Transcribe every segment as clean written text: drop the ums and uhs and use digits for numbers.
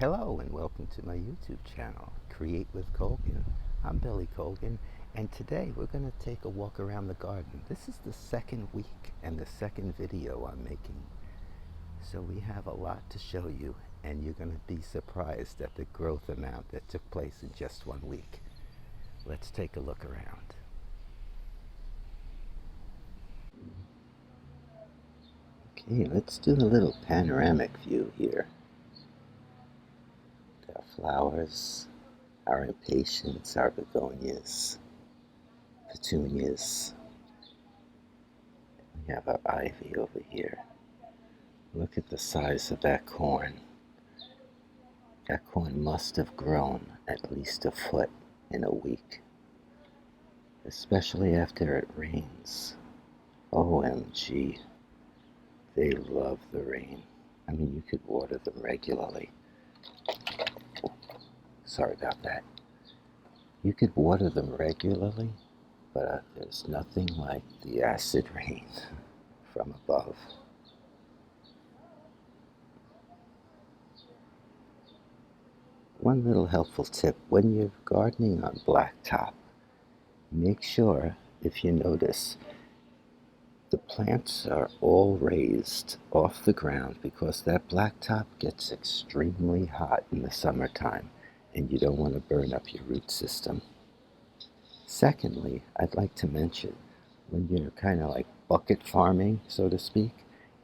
Hello and welcome to my YouTube channel, Create with Colgan. I'm Billy Colgan, and today we're going to take a walk around the garden. This is the second week and the second video I'm making. So we have a lot to show you, and you're going to be surprised at the growth amount that took place in just 1 week. Let's take a look around. Okay, let's do a little panoramic view here. Our flowers, our impatiens, our begonias, petunias. We have our ivy over here. Look at the size of that corn. That corn must have grown at least a foot in a week, especially after it rains. OMG, they love the rain. I mean, you could water them regularly. Sorry about that. You could water them regularly, but there's nothing like the acid rain from above. One little helpful tip, when you're gardening on blacktop, make sure, if you notice, the plants are all raised off the ground because that blacktop gets extremely hot in the summertime and you don't want to burn up your root system. Secondly, I'd like to mention, when you're kind of like bucket farming, so to speak,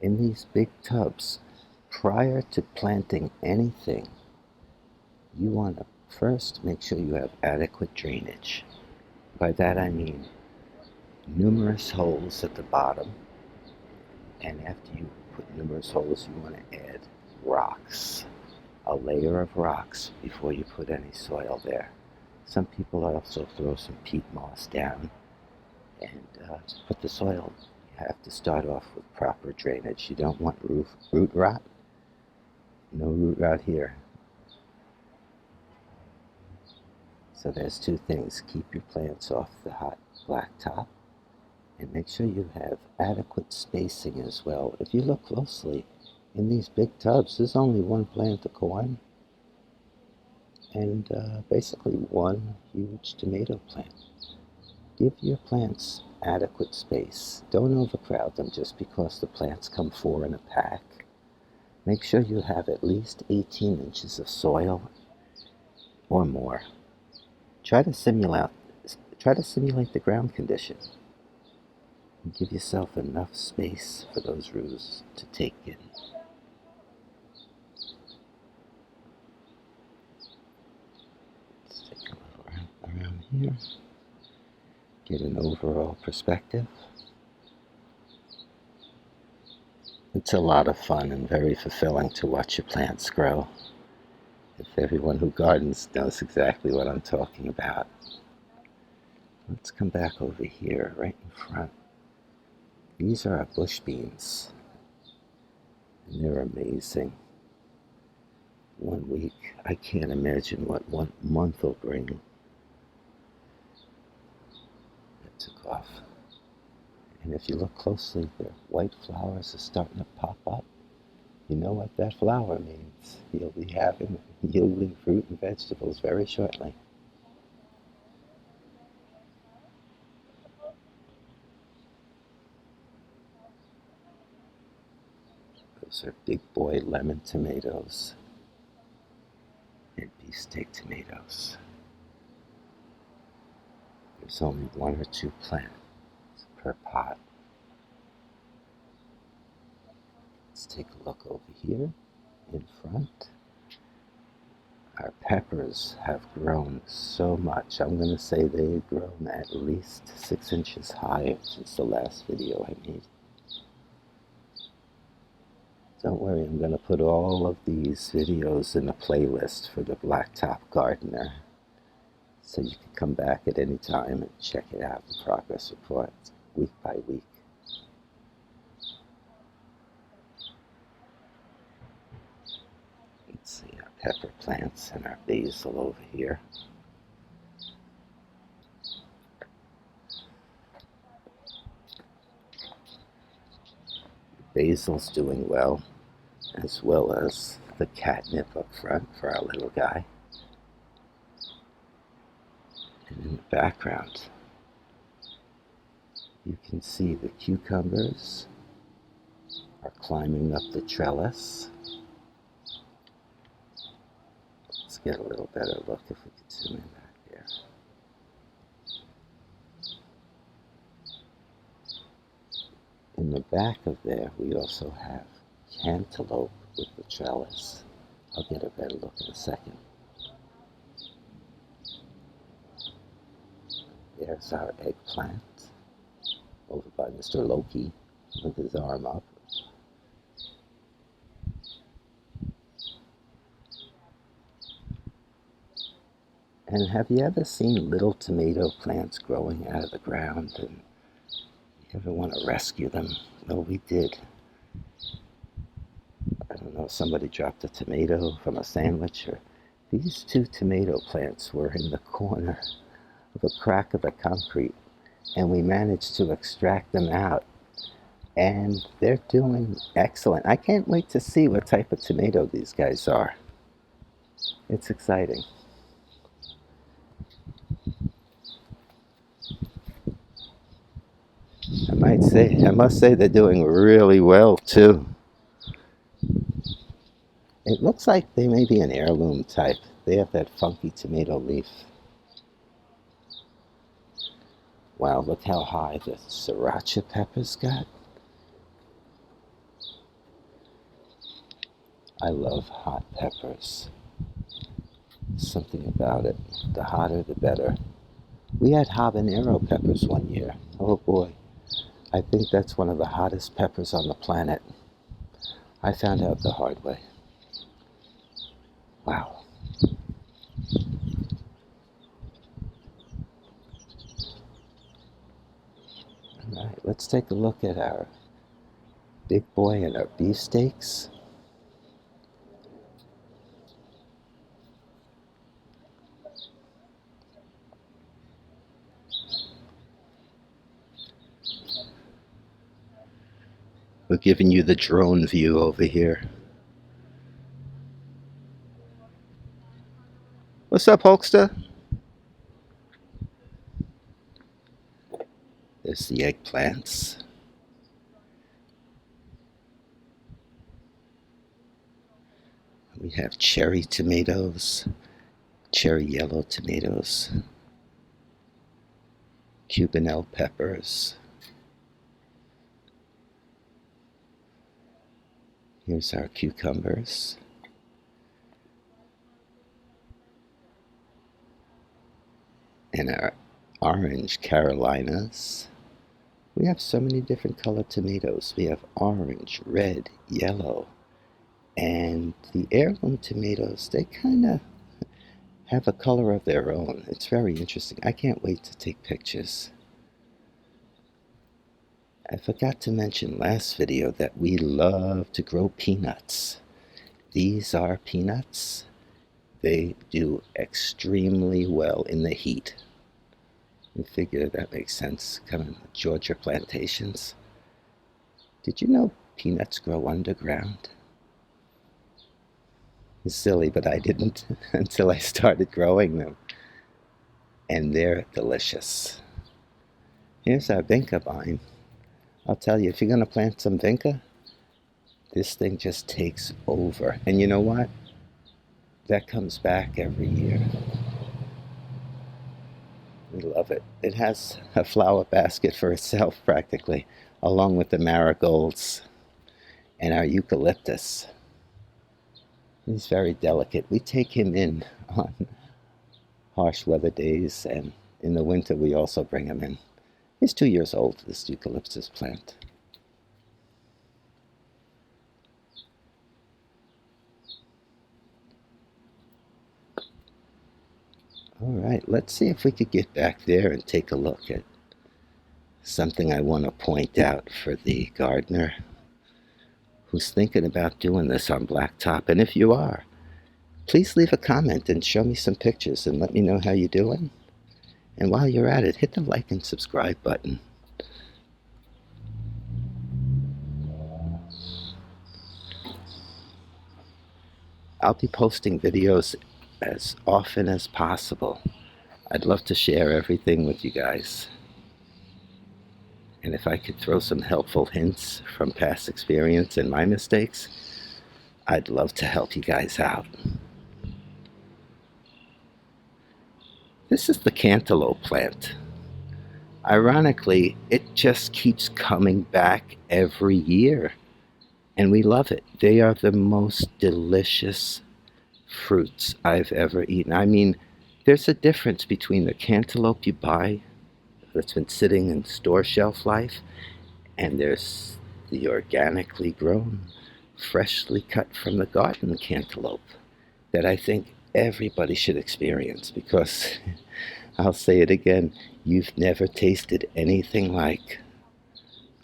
in these big tubs, prior to planting anything, you want to first make sure you have adequate drainage. By that I mean numerous holes at the bottom, and after you put numerous holes, you want to add rocks, a layer of rocks before you put any soil there. Some people also throw some peat moss down, and put the soil. You have to start off with proper drainage. You don't want root rot. No root rot here. So there's two things. Keep your plants off the hot blacktop, and make sure you have adequate spacing as well. If you look closely, in these big tubs, there's only one plant of corn and basically one huge tomato plant. Give your plants adequate space. Don't overcrowd them just because the plants come 4 in a pack. Make sure you have at least 18 inches of soil or more. Try to simulate the ground condition. And give yourself enough space for those roots to take in. Let's take a little around here. Get an overall perspective. It's a lot of fun and very fulfilling to watch your plants grow. If everyone who gardens knows exactly what I'm talking about. Let's come back over here, right in front. These are our bush beans, and they're amazing. 1 week, I can't imagine what 1 month will bring. That took off. And if you look closely, the white flowers are starting to pop up. You know what that flower means. You'll be yielding fruit and vegetables very shortly. Those are big boy lemon tomatoes and beefsteak tomatoes. There's only 1 or 2 plants per pot. Let's take a look over here in front. Our peppers have grown so much. I'm going to say they've grown at least 6 inches higher since the last video I made. Don't worry, I'm going to put all of these videos in a playlist for the Blacktop Gardener, so you can come back at any time and check it out, the progress report, week by week. Let's see our pepper plants and our basil over here. Basil's doing well as the catnip up front for our little guy. And in the background, you can see the cucumbers are climbing up the trellis. Let's get a little better look if we can zoom in back there. In the back of there, we also have cantaloupe with the trellis. I'll get a better look in a second. There's our eggplant over by Mr. Loki with his arm up. And have you ever seen little tomato plants growing out of the ground and you ever want to rescue them? Well, we did. I don't know, somebody dropped a tomato from a sandwich, or these two tomato plants were in the corner of a crack of the concrete, and we managed to extract them out, and they're doing excellent. I can't wait to see what type of tomato these guys are. It's exciting. I must say they're doing really well too. It looks like they may be an heirloom type. They have that funky tomato leaf. Wow, look how high the sriracha peppers got. I love hot peppers. Something about it. The hotter, the better. We had habanero peppers one year. Oh boy. I think that's one of the hottest peppers on the planet. I found out the hard way. Wow. All right, let's take a look at our big boy and our beefsteaks. We're giving you the drone view over here. What's up, Hulkster? There's the eggplants. We have cherry tomatoes, cherry yellow tomatoes, Cubanelle peppers. Here's our cucumbers. And our orange Carolinas. We have so many different colored tomatoes. We have orange, red, yellow. And the heirloom tomatoes, they kind of have a color of their own. It's very interesting. I can't wait to take pictures. I forgot to mention last video that we love to grow peanuts. These are peanuts. They do extremely well in the heat. I figure that makes sense, coming from Georgia plantations. Did you know peanuts grow underground? It's silly, but I didn't until I started growing them. And they're delicious. Here's our vinca vine. I'll tell you, if you're going to plant some vinca, this thing just takes over. And you know what? That comes back every year. We love it. It has a flower basket for itself, practically, along with the marigolds and our eucalyptus. He's very delicate. We take him in on harsh weather days, and in the winter we also bring him in. He's 2 years old, this eucalyptus plant. All right, let's see if we could get back there and take a look at something I want to point out for the gardener who's thinking about doing this on blacktop. And if you are, please leave a comment and show me some pictures and let me know how you're doing. And while you're at it, hit the like and subscribe button. I'll be posting videos as often as possible. I'd love to share everything with you guys. And if I could throw some helpful hints from past experience and my mistakes, I'd love to help you guys out. This is the cantaloupe plant. Ironically, it just keeps coming back every year, and we love it. They are the most delicious fruits I've ever eaten. I mean, there's a difference between the cantaloupe you buy that's been sitting in store shelf life, and there's the organically grown, freshly cut from the garden cantaloupe that I think everybody should experience, because I'll say it again, you've never tasted anything like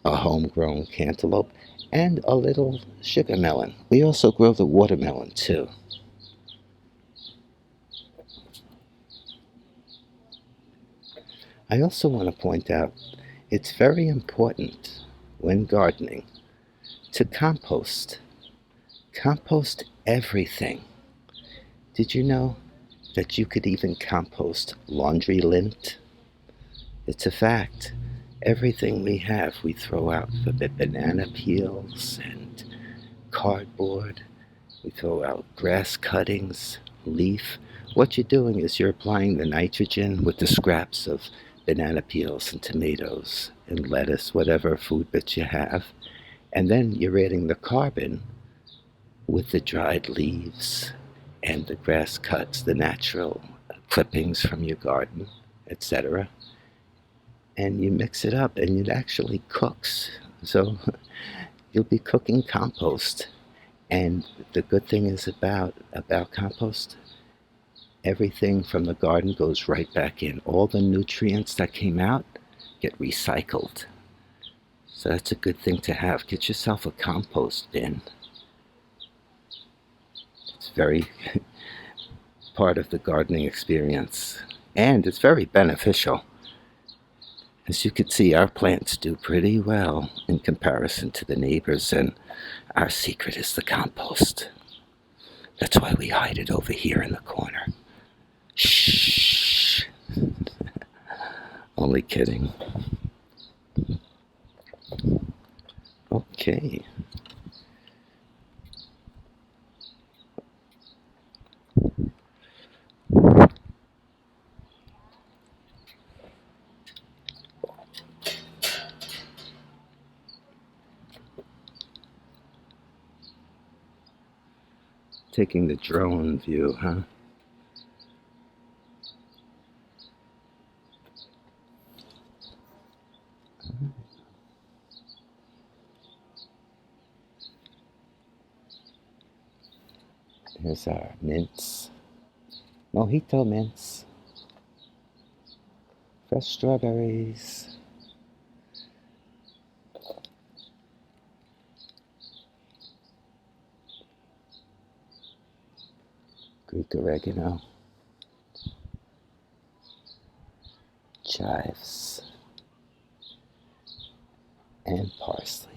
a homegrown cantaloupe and a little sugar melon. We also grow the watermelon too. I also want to point out it's very important when gardening to compost. Compost everything. Did you know that you could even compost laundry lint? It's a fact. Everything we have, we throw out. The banana peels and cardboard. We throw out grass cuttings, leaf. What you're doing is you're applying the nitrogen with the scraps of banana peels and tomatoes and lettuce, whatever food bits you have. And then you're adding the carbon with the dried leaves and the grass cuts, the natural clippings from your garden, etc. And you mix it up and it actually cooks. So you'll be cooking compost. And the good thing is about compost, everything from the garden goes right back in. All the nutrients that came out get recycled. So that's a good thing to have. Get yourself a compost bin. It's very part of the gardening experience. And it's very beneficial. As you can see, our plants do pretty well in comparison to the neighbors, and our secret is the compost. That's why we hide it over here in the corner. Shh. Only kidding. Okay. Taking the drone view, huh? Here's our mints. Mojito mints. Fresh strawberries. Greek oregano. Chives. And parsley.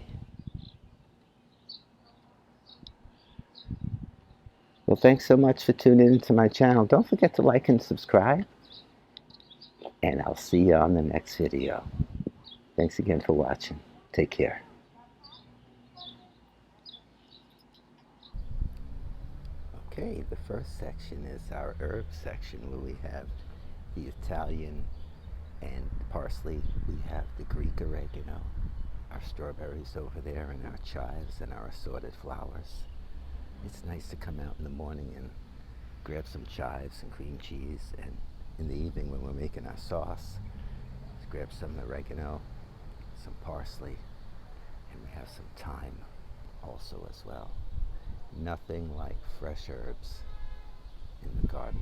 Well, thanks so much for tuning into my channel. Don't forget to like and subscribe. And I'll see you on the next video. Thanks again for watching. Take care. Okay, the first section is our herb section, where we have the Italian and parsley. We have the Greek oregano, our strawberries over there, and our chives and our assorted flowers. It's nice to come out in the morning and grab some chives and cream cheese, and in the evening when we're making our sauce, grab some oregano, some parsley, and we have some thyme also as well. Nothing like fresh herbs in the garden.